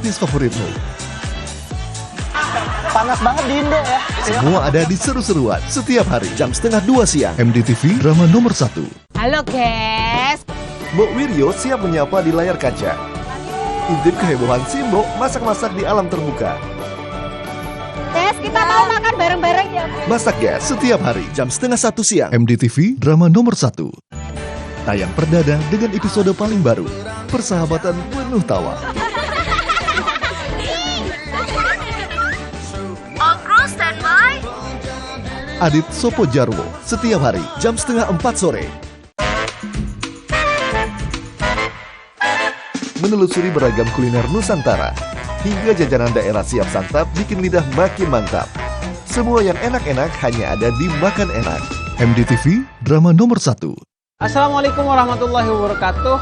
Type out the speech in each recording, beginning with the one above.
artis favoritmu. Panas banget di Indo ya. Semua ada di Seru-Seruan setiap hari jam 1:30 siang. MDTV drama nomor 1. Halo guys. Mbok Wiryo siap menyapa di layar kaca. Intip kehebohan Simbo masak-masak di alam terbuka. Guys, kita mau makan bareng-bareng ya. Masak Gas setiap hari jam 12:30 siang. MDTV drama nomor 1. Tayang perdana dengan episode paling baru. Persahabatan penuh tawa. Standby. Adit Sopo Jarwo setiap hari jam 3:30 sore. Menelusuri beragam kuliner Nusantara hingga jajanan daerah siap santap bikin lidah makin mantap. Semua yang enak-enak hanya ada di Makan Enak. MDTV drama nomor 1. Assalamualaikum warahmatullahi wabarakatuh.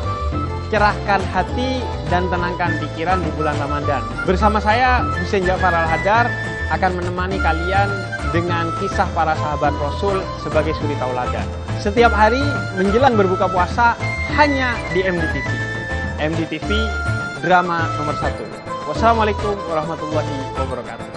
Cerahkan hati dan tenangkan pikiran di bulan Ramadan. Bersama saya Husein Ja'far Al-Hadar akan menemani kalian dengan kisah para sahabat Rasul sebagai suri tauladan. Setiap hari menjelang berbuka puasa hanya di MDTV. MDTV drama nomor 1. Wassalamualaikum warahmatullahi wabarakatuh.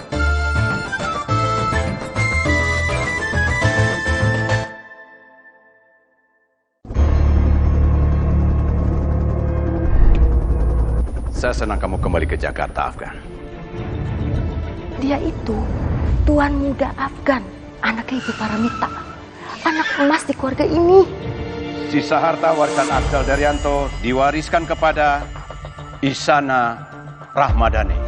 Saya senang kamu kembali ke Jakarta, Afgan. Dia itu tuan muda Afgan, anaknya Ibu Paramita, anak emas di keluarga ini. Sisa harta warisan Afzal Daryanto diwariskan kepada Isana Rahmadani.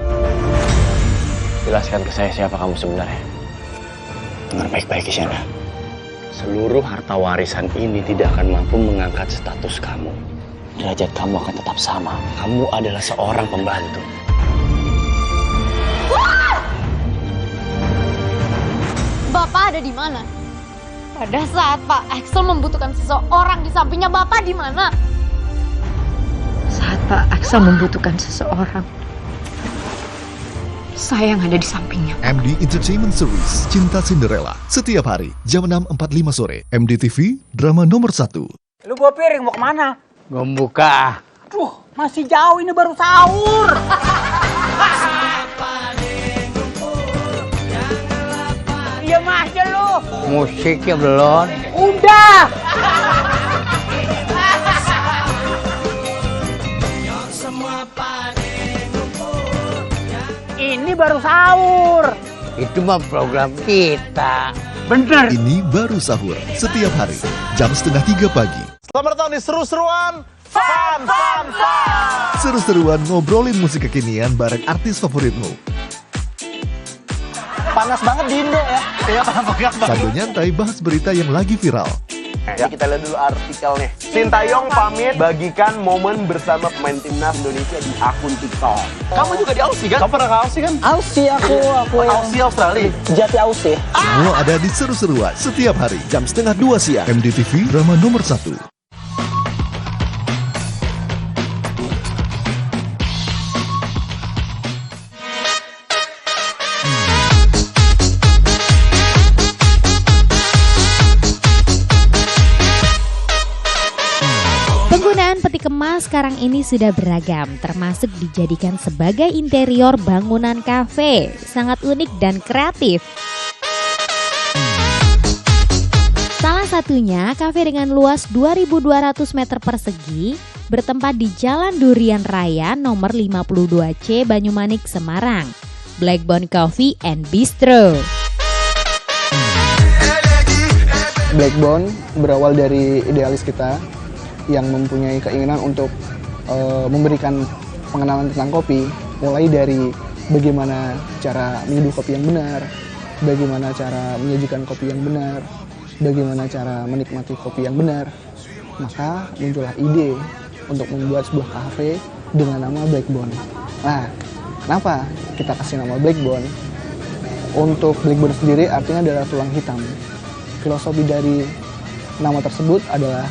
Jelaskan ke saya siapa kamu sebenarnya. Dengar baik-baik, Isana. Seluruh harta warisan ini tidak akan mampu mengangkat status kamu. Derajat kamu akan tetap sama. Kamu adalah seorang pembantu. Bapak ada di mana? Pada saat Pak Axel membutuhkan seseorang di sampingnya, Bapak di mana? Saat Pak Axel membutuhkan seseorang, saya yang ada di sampingnya. MD Entertainment Series Cinta Cinderella setiap hari jam 6:45 sore. MDTV drama nomor 1. Lu bawa piring mau kemana? Membuka. Duh, masih jauh, ini baru sahur. Iya aja lu. Musiknya belum. Udah. Ini baru sahur. Itu mah program kita. Bener. Ini baru sahur setiap hari jam 2:30 pagi. Selamat datang di Seru-Seruan. Seru-seruan ngobrolin musik kekinian bareng artis favoritmu. Panas banget di Indo ya. Iya, panas banget. Sambil nyantai bahas berita yang lagi viral. Ya, kita lihat dulu artikelnya. Sintayong pamit bagikan momen bersama pemain timnas Indonesia di akun TikTok. Kamu juga di Aussie kan? Kamu pernah ke Aussie kan? Aussie aku yang Aussie Australia. Jati Aussie. Semua ada di Seru-seruan setiap hari jam 1:30 siang. MDTV drama nomor 1. Penggunaan peti kemas sekarang ini sudah beragam, termasuk dijadikan sebagai interior bangunan kafe. Sangat unik dan kreatif. Salah satunya kafe dengan luas 2.200 meter persegi bertempat di Jalan Durian Raya nomor 52C Banyumanik, Semarang. Blackbone Coffee and Bistro. Blackbone berawal dari idealis kita yang mempunyai keinginan untuk memberikan pengenalan tentang kopi, mulai dari bagaimana cara menyeduh kopi yang benar, bagaimana cara menyajikan kopi yang benar, bagaimana cara menikmati kopi yang benar. Maka muncullah ide untuk membuat sebuah kafe dengan nama Blackbone. Nah, kenapa kita kasih nama Blackbone? Untuk Blackbone sendiri artinya adalah tulang hitam. Filosofi dari nama tersebut adalah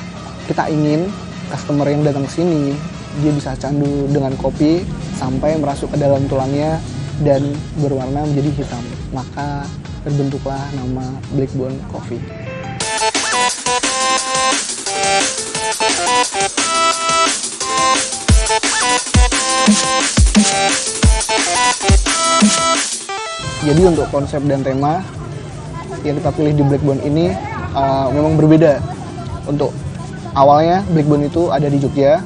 kita ingin customer yang datang ke sini dia bisa candu dengan kopi sampai merasuk ke dalam tulangnya dan berwarna menjadi hitam. Maka terbentuklah nama Blackbone Coffee. Jadi untuk konsep dan tema yang kita pilih di Blackbone ini memang berbeda. Untuk awalnya Blackbone itu ada di Jogja,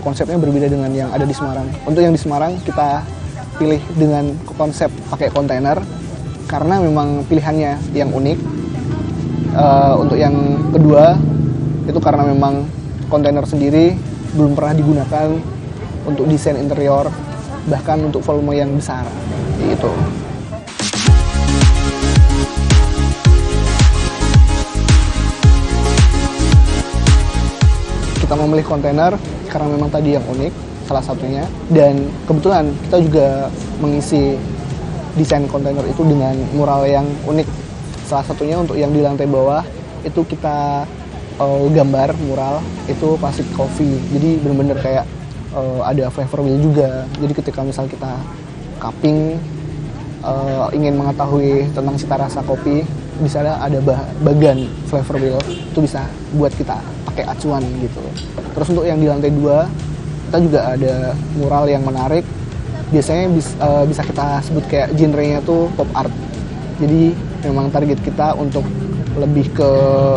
konsepnya berbeda dengan yang ada di Semarang. Untuk yang di Semarang kita pilih dengan konsep pakai kontainer karena memang pilihannya yang unik. Untuk yang kedua itu karena memang kontainer sendiri belum pernah digunakan untuk desain interior, bahkan untuk volume yang besar gitu. Kita memilih kontainer karena memang tadi yang unik salah satunya, dan kebetulan kita juga mengisi desain kontainer itu dengan mural yang unik. Salah satunya untuk yang di lantai bawah itu kita gambar mural itu Pacific Coffee, jadi bener-bener kayak ada flavor wheel juga. Jadi ketika misal kita cupping ingin mengetahui tentang cita rasa kopi, misalnya ada bagan flavor wheel, itu bisa buat kita pakai acuan gitu. Terus untuk yang di lantai 2 kita juga ada mural yang menarik, biasanya bisa kita sebut kayak genrenya tuh pop art. Jadi memang target kita untuk lebih ke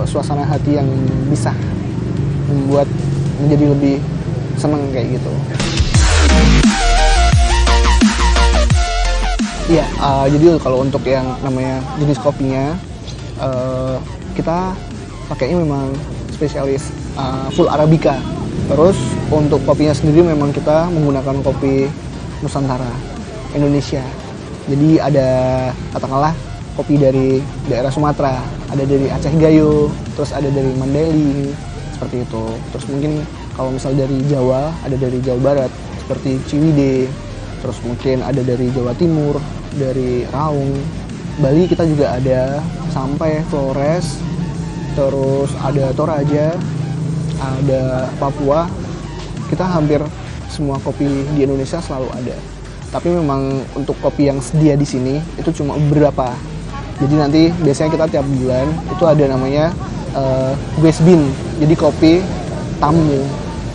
suasana hati yang bisa membuat menjadi lebih seneng kayak gitu. Iya, jadi kalau untuk yang namanya jenis kopinya, kita pakainya memang spesialis full Arabica. Terus untuk kopinya sendiri memang kita menggunakan kopi Nusantara, Indonesia. Jadi ada katakanlah kopi dari daerah Sumatera, ada dari Aceh Gayo, terus ada dari Mandailing, seperti itu. Terus mungkin kalau misal dari Jawa, ada dari Jawa Barat, seperti Ciwidey. Terus mungkin ada dari Jawa Timur, dari Raung. Bali kita juga ada sampai Flores, terus ada Toraja, ada Papua. Kita hampir semua kopi di Indonesia selalu ada. Tapi memang untuk kopi yang sedia di sini itu cuma beberapa. Jadi nanti biasanya kita tiap bulan itu ada namanya guest bean. Jadi kopi tamu.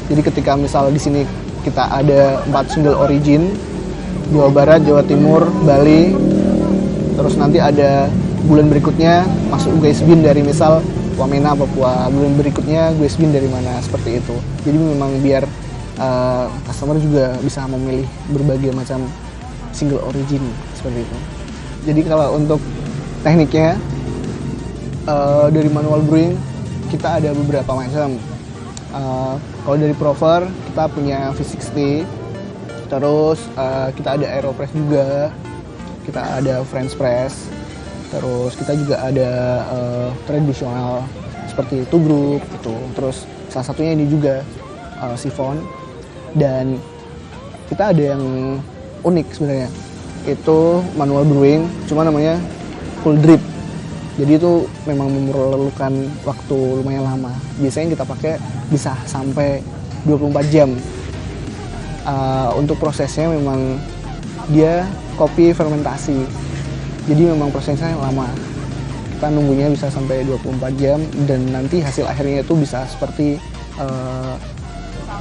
Jadi ketika misal di sini kita ada 4 single origin, Jawa Barat, Jawa Timur, Bali. Terus nanti ada bulan berikutnya masuk guest bean dari misal Wamena, Papua. Bulan berikutnya guest bean dari mana, seperti itu. Jadi memang biar customer juga bisa memilih berbagai macam single origin seperti itu. Jadi kalau untuk tekniknya dari manual brewing kita ada beberapa macam. Kalau dari Prover kita punya V60, terus kita ada Aeropress juga, kita ada French press, terus kita juga ada tradisional seperti tubruk gitu. Terus salah satunya ini juga siphon, dan kita ada yang unik sebenarnya, itu manual brewing cuma namanya full drip. Jadi itu memang memerlukan waktu lumayan lama. Biasanya kita pakai bisa sampai 24 jam. Untuk prosesnya memang dia kopi fermentasi. Jadi memang prosesnya lama. Kita nunggunya bisa sampai 24 jam dan nanti hasil akhirnya itu bisa seperti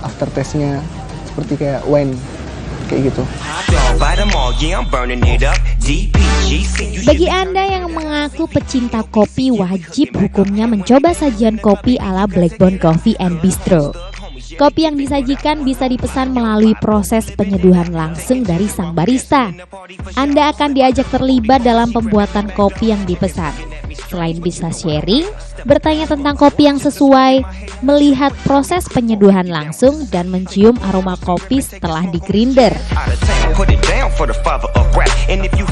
aftertaste-nya seperti kayak wine kayak gitu. Bagi Anda yang mengaku pecinta kopi, wajib hukumnya mencoba sajian kopi ala Blackbone Coffee and Bistro. Kopi yang disajikan bisa dipesan melalui proses penyeduhan langsung dari sang barista. Anda akan diajak terlibat dalam pembuatan kopi yang dipesan. Selain bisa sharing, bertanya tentang kopi yang sesuai, melihat proses penyeduhan langsung, dan mencium aroma kopi setelah di-grinder.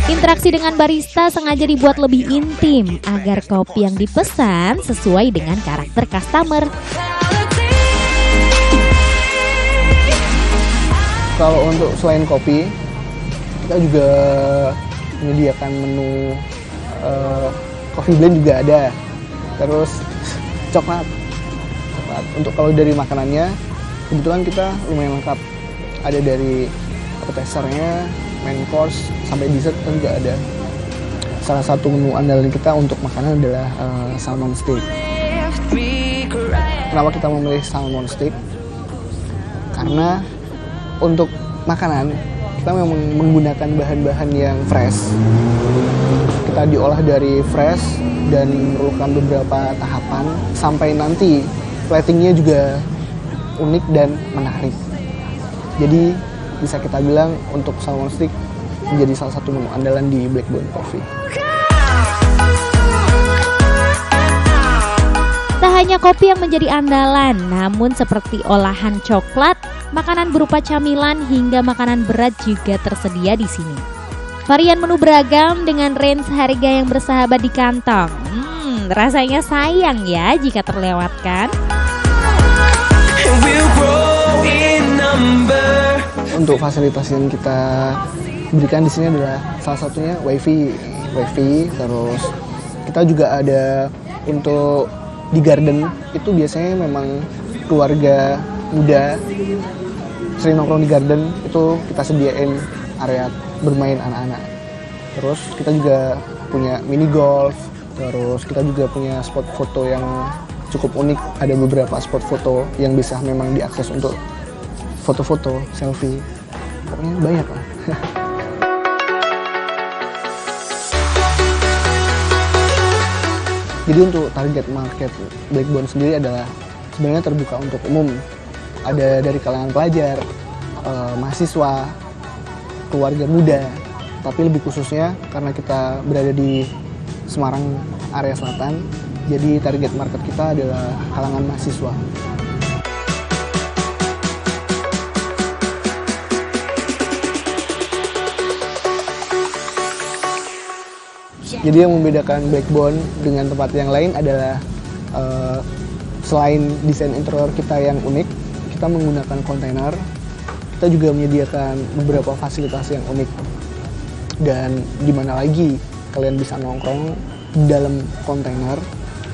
Interaksi dengan barista sengaja dibuat lebih intim agar kopi yang dipesan sesuai dengan karakter customer. Kalau untuk selain kopi, kita juga menyediakan menu coffee blend juga ada. Terus coklat. Untuk kalau dari makanannya, kebetulan kita lumayan lengkap. Ada dari appetizer-nya, main course, sampai dessert kan juga ada. Salah satu menu andalan kita untuk makanan adalah salmon steak. Kenapa kita memilih salmon steak? Karena untuk makanan kita kita memang menggunakan bahan-bahan yang fresh. Kita diolah dari fresh dan memerlukan beberapa tahapan sampai nanti platingnya juga unik dan menarik. Jadi bisa kita bilang untuk salmon stick menjadi salah satu menu andalan di Blackbone Coffee. Tak hanya kopi yang menjadi andalan, namun seperti olahan coklat, makanan berupa camilan hingga makanan berat juga tersedia di sini. Varian menu beragam dengan range harga yang bersahabat di kantong. Rasanya sayang ya jika terlewatkan. Untuk fasilitas yang kita berikan di sini adalah salah satunya wifi, terus kita juga ada untuk di garden itu biasanya memang keluarga muda sering nongkrong di garden, itu kita sediain area bermain anak-anak. Terus kita juga punya mini golf, terus kita juga punya spot foto yang cukup unik. Ada beberapa spot foto yang bisa memang diakses untuk foto-foto, selfie, pokoknya banyak lah. Jadi untuk target market Blackbone sendiri adalah sebenarnya terbuka untuk umum. Ada dari kalangan pelajar, mahasiswa, keluarga muda. Tapi lebih khususnya karena kita berada di Semarang area selatan, jadi target market kita adalah kalangan mahasiswa. Jadi yang membedakan Blackbone dengan tempat yang lain adalah selain desain interior kita yang unik, kita menggunakan kontainer. Kita juga menyediakan beberapa fasilitas yang unik. Dan di mana lagi kalian bisa nongkrong di dalam kontainer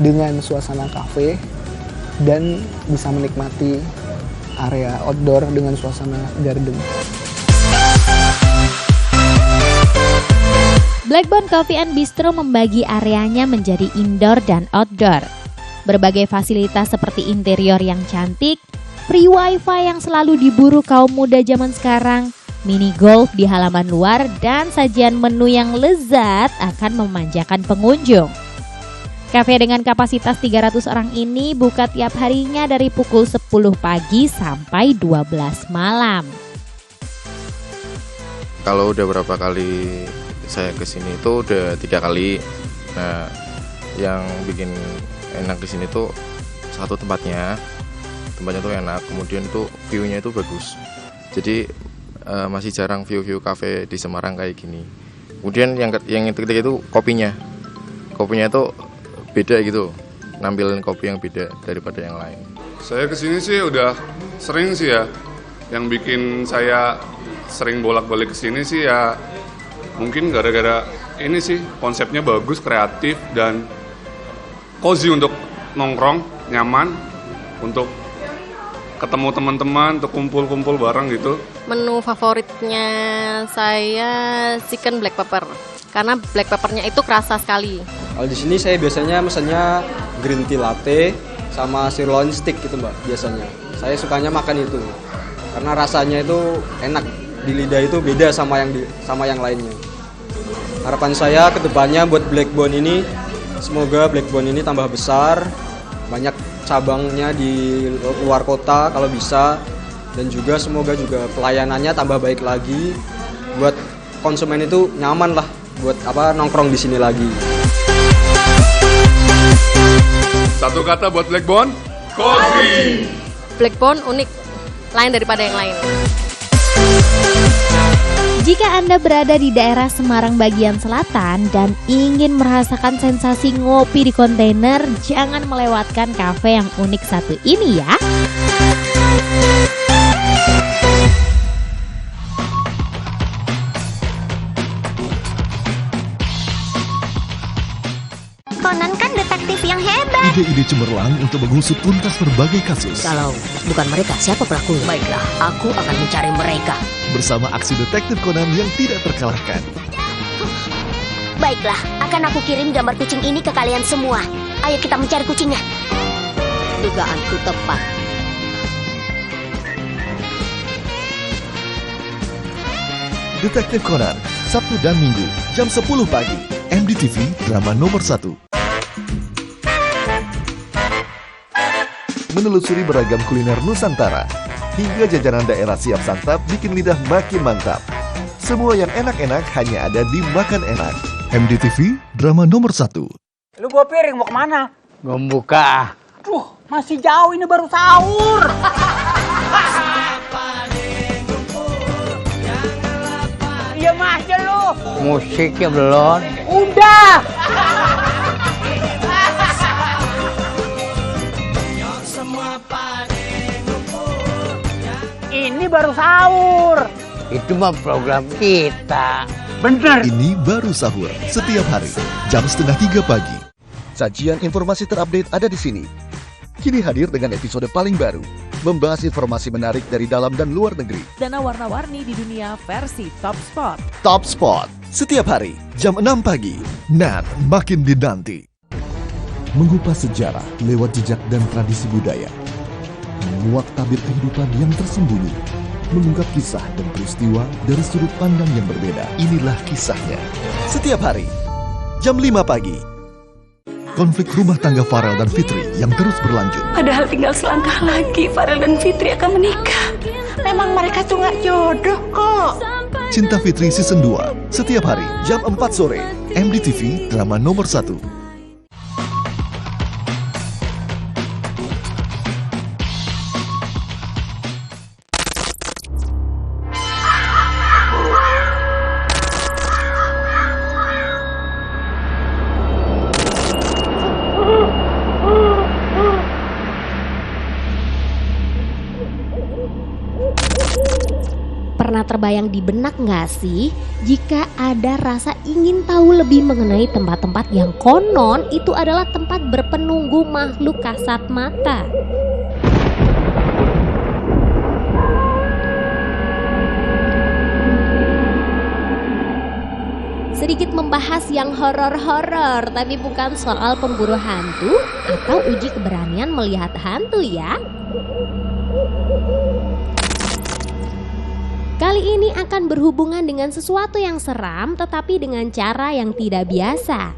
dengan suasana kafe dan bisa menikmati area outdoor dengan suasana garden. Blackbone Coffee and Bistro membagi areanya menjadi indoor dan outdoor. Berbagai fasilitas seperti interior yang cantik, free wifi yang selalu diburu kaum muda zaman sekarang, mini golf di halaman luar, dan sajian menu yang lezat akan memanjakan pengunjung. Kafe dengan kapasitas 300 orang ini buka tiap harinya dari pukul 10 pagi sampai 12 malam. Kalau udah berapa kali saya kesini itu udah 3 kali. Nah, yang bikin enak di sini tuh satu tempatnya tuh enak, kemudian tuh view-nya itu bagus. Jadi masih jarang view kafe di Semarang kayak gini. Kemudian yang ketiga itu kopinya itu beda gitu, nampilin kopi yang beda daripada yang lain. Saya kesini sih udah sering sih ya. Yang bikin saya sering bolak-balik kesini sih ya mungkin gara-gara ini sih, konsepnya bagus, kreatif, dan cozy untuk nongkrong, nyaman, untuk ketemu teman-teman, untuk kumpul-kumpul bareng gitu. Menu favoritnya saya chicken black pepper, karena black peppernya itu kerasa sekali. Kalau di sini saya biasanya mesennya green tea latte sama sirloin steak gitu mbak, biasanya. Saya sukanya makan itu, karena rasanya itu enak. Di lidah itu beda sama yang lainnya. Harapan saya ke depannya buat Blackbone ini, semoga Blackbone ini tambah besar, banyak cabangnya di luar kota kalau bisa, dan juga semoga juga pelayanannya tambah baik lagi, buat konsumen itu nyaman lah buat nongkrong di sini lagi. Satu kata buat Blackbone, coffee. Blackbone unik, lain daripada yang lain. Jika Anda berada di daerah Semarang bagian selatan dan ingin merasakan sensasi ngopi di kontainer, jangan melewatkan kafe yang unik satu ini ya. Conan kan detektif yang hebat. Ide-ide cemerlang untuk mengusut tuntas berbagai kasus. Kalau bukan mereka, siapa pelakunya? Baiklah, aku akan mencari mereka. Bersama aksi detektif Conan yang tidak terkalahkan. Baiklah, akan aku kirim gambar kucing ini ke kalian semua. Ayo kita mencari kucingnya. Dugaanku tepat. Detektif Conan, Sabtu dan Minggu, jam 10 pagi. MDTV, drama nomor 1. Menelusuri beragam kuliner Nusantara, hingga jajanan daerah siap santap bikin lidah makin mantap. Semua yang enak-enak hanya ada di Makan Enak. MDTV, drama nomor 1. Lu bawa piring mau kemana? Membuka. Duh, masih jauh, ini baru sahur. Diam aja lu. Musiknya belum. Udah. Ini baru sahur. Itu mah program kita. Bener. Ini baru sahur setiap hari, jam 2:30 pagi. Sajian informasi terupdate ada di sini. Kini hadir dengan episode paling baru, membahas informasi menarik dari dalam dan luar negeri. Dana warna-warni di dunia versi Top Spot. Top Spot, setiap hari, jam 6 pagi. Nan makin dinanti. Mengupas sejarah lewat jejak dan tradisi budaya. Menguak tabir kehidupan yang tersembunyi. Mengungkap kisah dan peristiwa dari sudut pandang yang berbeda. Inilah kisahnya. Setiap hari, jam 5 pagi. Konflik rumah tangga Farel dan Fitri yang terus berlanjut. Padahal tinggal selangkah lagi Farel dan Fitri akan menikah. Memang mereka tuh gak jodoh kok. Cinta Fitri Season 2, setiap hari, jam 4 sore. MDTV, drama nomor 1. Pernah terbayang di benak nggak sih jika ada rasa ingin tahu lebih mengenai tempat-tempat yang konon itu adalah tempat berpenunggu makhluk kasat mata? Sedikit membahas yang horor-horor, tapi bukan soal pemburu hantu atau uji keberanian melihat hantu ya. Kali ini akan berhubungan dengan sesuatu yang seram tetapi dengan cara yang tidak biasa.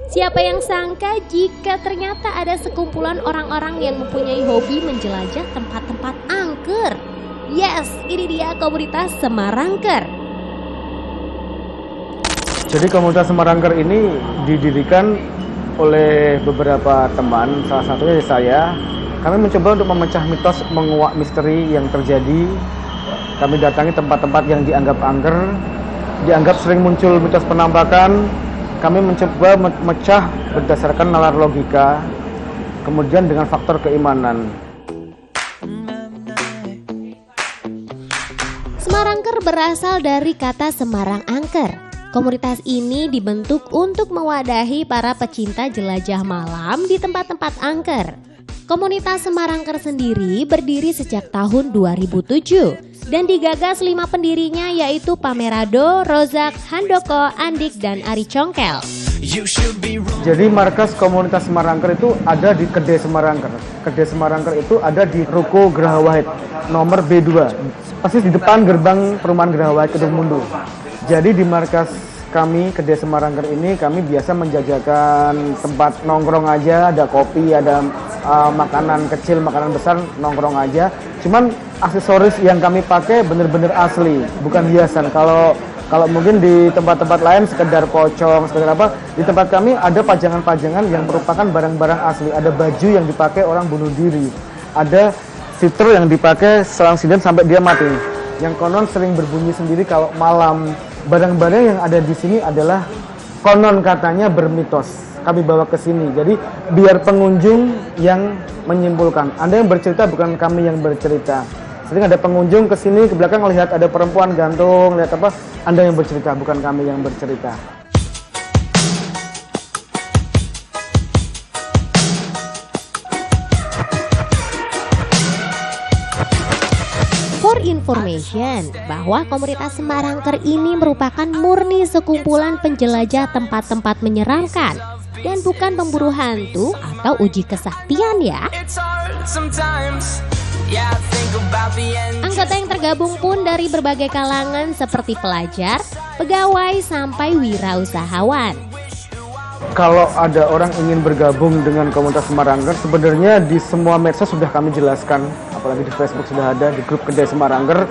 Siapa yang sangka jika ternyata ada sekumpulan orang-orang yang mempunyai hobi menjelajah tempat-tempat angker. Yes, ini dia komunitas Semarangker. Jadi komunitas Semarangker ini didirikan oleh beberapa teman, salah satunya saya. Kami mencoba untuk memecah mitos, menguak misteri yang terjadi. Kami datangi tempat-tempat yang dianggap angker, dianggap sering muncul mitos penampakan. Kami mencoba memecah berdasarkan nalar logika, kemudian dengan faktor keimanan. Semarangker berasal dari kata Semarang Angker. Komunitas ini dibentuk untuk mewadahi para pecinta jelajah malam di tempat-tempat angker. Komunitas Semarangker sendiri berdiri sejak tahun 2007 dan digagas 5 pendirinya yaitu Pamerado, Rozak, Handoko, Andik, dan Ari Congkel. Jadi markas komunitas Semarangker itu ada di Kedai Semarangker. Kedai Semarangker itu ada di Ruko Geraha Wahid nomor B2, persis di depan gerbang perumahan Geraha Wahid Kedung Mundu. Jadi di markas kami Kedai Semarangker ini kami biasa menjajakan tempat nongkrong aja, ada kopi, ada makanan kecil, makanan besar, nongkrong aja. Cuman aksesoris yang kami pakai bener-bener asli, bukan hiasan. Kalau mungkin di tempat-tempat lain sekedar pocong, sekedar apa, di tempat kami ada pajangan-pajangan yang merupakan barang-barang asli. Ada baju yang dipakai orang bunuh diri, ada sitro yang dipakai selang sinden sampai dia mati, yang konon sering berbunyi sendiri kalau malam. Barang-barang yang ada di sini adalah konon katanya bermitos. Kami bawa ke sini. Jadi biar pengunjung yang menyimpulkan. Anda yang bercerita, bukan kami yang bercerita. Sering ada pengunjung ke sini ke belakang lihat ada perempuan gantung, lihat apa? Anda yang bercerita, bukan kami yang bercerita. For information, bahwa komunitas Semarangker ini merupakan murni sekumpulan penjelajah tempat-tempat menyeramkan dan bukan pemburu hantu atau uji kesaktian ya. Anggota yang tergabung pun dari berbagai kalangan seperti pelajar, pegawai, sampai wirausahawan. Kalau ada orang ingin bergabung dengan komunitas Semarangger, sebenarnya di semua medsos sudah kami jelaskan, apalagi di Facebook sudah ada, di grup kedai Semarangger.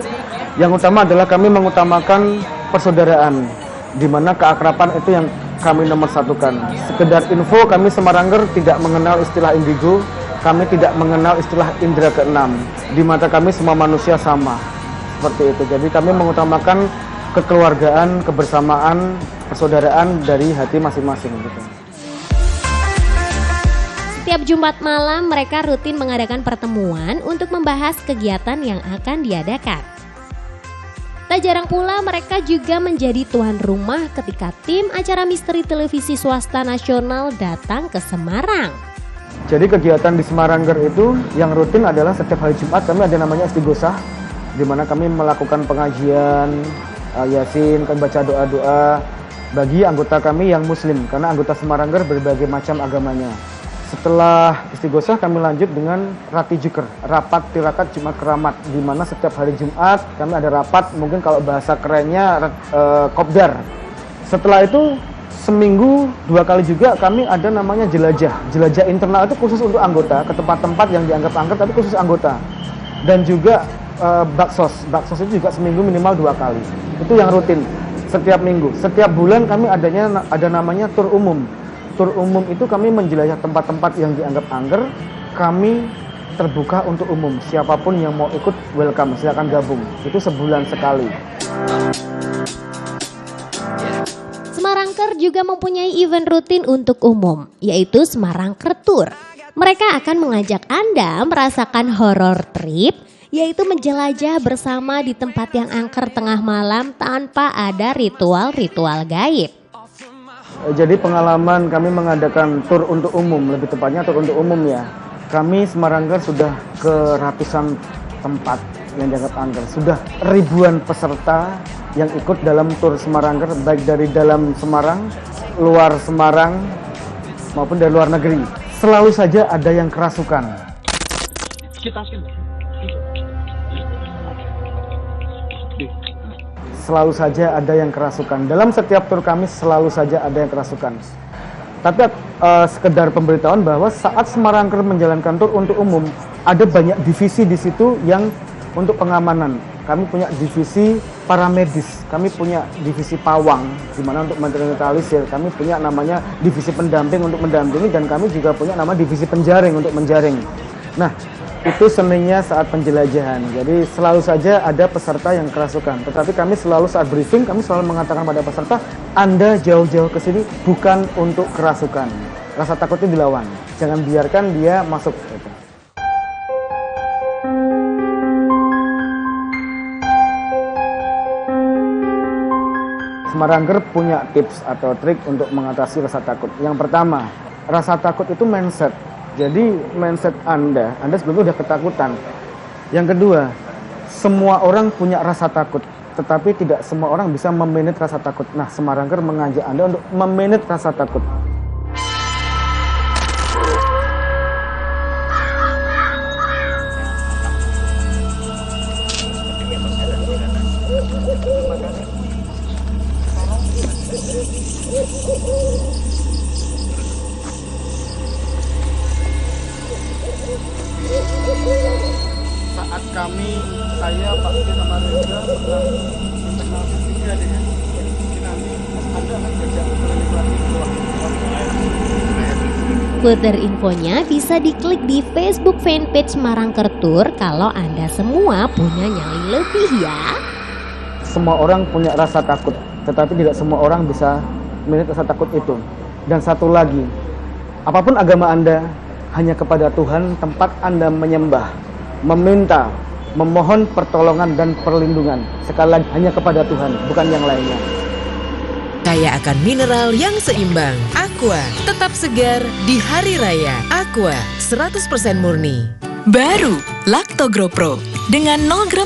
Yang utama adalah kami mengutamakan persaudaraan, di mana keakraban itu yang kami nomor satukan. Sekedar info, kami Semarangger tidak mengenal istilah indigo, kami tidak mengenal istilah indera keenam. Di mata kami semua manusia sama, seperti itu. Jadi kami mengutamakan kekeluargaan, kebersamaan, persaudaraan dari hati masing-masing gitu. Setiap Jumat malam mereka rutin mengadakan pertemuan untuk membahas kegiatan yang akan diadakan. Tak jarang pula mereka juga menjadi tuan rumah ketika tim acara misteri televisi swasta nasional datang ke Semarang. Jadi kegiatan di Semarangger itu yang rutin adalah setiap hari Jumat kami ada namanya istighosah, di mana kami melakukan pengajian, yasin, kami baca doa-doa bagi anggota kami yang muslim, karena anggota Semarangger berbagai macam agamanya. Setelah istighosah kami lanjut dengan rati juker, rapat tirakat Jumat Keramat, di mana setiap hari Jumat kami ada rapat, mungkin kalau bahasa kerennya kopdar. Setelah itu seminggu 2 kali juga kami ada namanya jelajah. Jelajah internal itu khusus untuk anggota, ke tempat-tempat yang dianggap angker tapi khusus anggota. Dan juga baksos itu juga seminggu minimal 2 kali. Itu yang rutin setiap minggu. Setiap bulan kami ada namanya tur umum. Tur umum itu kami menjelajah tempat-tempat yang dianggap angker. Kami terbuka untuk umum. Siapapun yang mau ikut welcome, silakan gabung. Itu sebulan sekali. Semarangker juga mempunyai event rutin untuk umum, yaitu Semarangker Tour. Mereka akan mengajak Anda merasakan horror trip, yaitu menjelajah bersama di tempat yang angker tengah malam tanpa ada ritual-ritual gaib. Jadi pengalaman kami mengadakan tur untuk umum, lebih tepatnya tur untuk umum ya. Kami Semarangger sudah ke ratusan tempat yang dianggap angker. Sudah ribuan peserta yang ikut dalam tur Semarangger, baik dari dalam Semarang, luar Semarang, maupun dari luar negeri. Selalu saja ada yang kerasukan. Selalu saja ada yang kerasukan. Dalam setiap tur kami selalu saja ada yang kerasukan. Tapi sekedar pemberitahuan bahwa saat Semarangker menjalankan tur untuk umum, ada banyak divisi di situ yang untuk pengamanan. Kami punya divisi paramedis, kami punya divisi pawang, di mana untuk menetralisir. Kami punya namanya divisi pendamping untuk mendampingi, dan kami juga punya nama divisi penjaring untuk menjaring. Nah, itu seninya saat penjelajahan. Jadi selalu saja ada peserta yang kerasukan. Tetapi kami selalu saat briefing, kami selalu mengatakan pada peserta, Anda jauh-jauh ke sini bukan untuk kerasukan. Rasa takutnya dilawan. Jangan biarkan dia masuk. Semarangger punya tips atau trik untuk mengatasi rasa takut. Yang pertama, rasa takut itu mindset. Jadi mindset Anda sebelumnya udah ketakutan. Yang kedua, semua orang punya rasa takut, tetapi tidak semua orang bisa memanage rasa takut. Nah, Semarangger mengajak Anda untuk memanage rasa takut. Saat saya Pak sama Reza pernah internasional juga dengan mungkin nanti Anda akan kerja keliling lagi. Further infonya bisa diklik di Facebook fanpage Semarangker Tour kalau Anda semua punya nyali lebih ya. Semua orang punya rasa takut, tetapi tidak semua orang bisa memiliki rasa takut itu. Dan satu lagi, apapun agama Anda, hanya kepada Tuhan tempat Anda menyembah, meminta, memohon pertolongan dan perlindungan. Sekali lagi, hanya kepada Tuhan, bukan yang lainnya. Kaya akan mineral yang seimbang. Aqua, tetap segar di hari raya. Aqua, 100% murni. Baru, Lactogro Pro. Dengan 0 gram